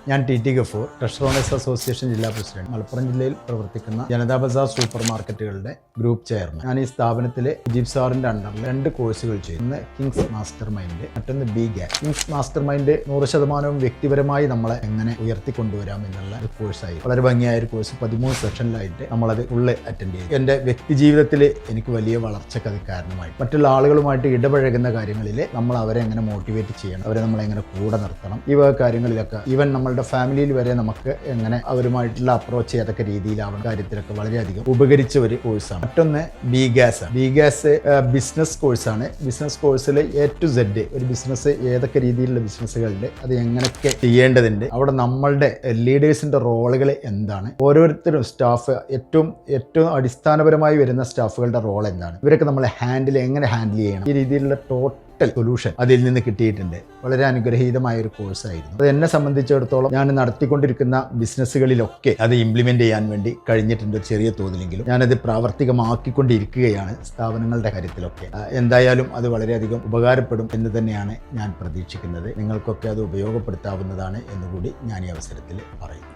ഞാൻ T Gafoor, treasurer owners association ജില്ലാ president, Malappuram ജില്ലയിൽ പ്രവർത്തിക്കുന്ന ജനതാ ബസാർ സൂപ്പർ മാർക്കറ്റുകളുടെ ഗ്രൂപ്പ് ചെയർമാൻ. ഞാൻ ഈ സ്ഥാപനത്തിലെ മുജീബ് സാറിന്റെ അണ്ടറിൽ 2 കോഴ്സുകൾ ചെയ്തു. ഒന്ന് കിങ്സ് മാസ്റ്റർ മൈൻഡ്, മറ്റൊന്ന് BGAS. കിങ്സ് മാസ്റ്റർ മൈൻഡ് 100% വ്യക്തിപരമായി നമ്മളെ എങ്ങനെ ഉയർത്തിക്കൊണ്ടുവരാം എന്നുള്ള ഒരു കോഴ്സായി. വളരെ ഭംഗിയായ ഒരു കോഴ്സ് 13 സെഷനിലായിട്ട് നമ്മളത് ഫുള്ള് അറ്റൻഡ് ചെയ്തു. എൻ്റെ വ്യക്തി ജീവിതത്തിൽ എനിക്ക് വലിയ വളർച്ചയ്ക്ക് അത് കാരണമായി. മറ്റുള്ള ആളുകളുമായിട്ട് ഇടപഴകുന്ന കാര്യങ്ങളിൽ നമ്മൾ അവരെ എങ്ങനെ മോട്ടിവേറ്റ് ചെയ്യണം, അവരെ നമ്മളെങ്ങനെ കൂടെ നിർത്തണം, ഈ വക കാര്യങ്ങളിലൊക്കെ ഈവൻ നമ്മളുടെ ഫാമിലിയിൽ വരെ നമുക്ക് എങ്ങനെ അവരുമായിട്ടുള്ള അപ്രോച്ച് ഏതൊക്കെ രീതിയിലാവണം കാര്യത്തിലൊക്കെ വളരെയധികം ഉപകരിച്ച ഒരു കോഴ്സാണ്. മറ്റൊന്ന് BGAS. BGAS ബിസിനസ് കോഴ്സാണ്. ബിസിനസ് കോഴ്സിൽ A to Z ഒരു ബിസിനസ് ഏതൊക്കെ രീതിയിലുള്ള ബിസിനസ്സുകളുണ്ട്, അത് എങ്ങനെയൊക്കെ ചെയ്യേണ്ടതുണ്ട്, അവിടെ നമ്മളുടെ ലീഡേഴ്സിൻ്റെ റോളുകൾ എന്താണ്, ഓരോരുത്തരും സ്റ്റാഫ് ഏറ്റവും അടിസ്ഥാനപരമായി വരുന്ന സ്റ്റാഫുകളുടെ റോൾ എന്താണ്, ഇവരൊക്കെ നമ്മൾ എങ്ങനെ ഹാൻഡിൽ ചെയ്യണം, ഈ രീതിയിലുള്ള ടോട്ടൽ സൊല്യൂഷൻ അതിൽ നിന്ന് കിട്ടിയിട്ടുണ്ട്. വളരെ അനുഗ്രഹീതമായ ഒരു കോഴ്സായിരുന്നു. അത് എന്നെ സംബന്ധിച്ചിടത്തോളം ഞാൻ നടത്തിക്കൊണ്ടിരിക്കുന്ന ബിസിനസ്സുകളിലൊക്കെ അത് ഇംപ്ലിമെൻ്റ് ചെയ്യാൻ വേണ്ടി കഴിഞ്ഞിട്ടുണ്ട്, ചെറിയ തോതിലെങ്കിലും. ഞാനത് പ്രാവർത്തികമാക്കിക്കൊണ്ടിരിക്കുകയാണ് സ്ഥാപനങ്ങളുടെ കാര്യത്തിലൊക്കെ. എന്തായാലും അത് വളരെയധികം ഉപകാരപ്പെടും എന്ന് തന്നെയാണ് ഞാൻ പ്രതീക്ഷിക്കുന്നത്. നിങ്ങൾക്കൊക്കെ അത് ഉപയോഗപ്പെടുത്താവുന്നതാണ് എന്നുകൂടി ഞാൻ ഈ അവസരത്തിൽ പറയുന്നു.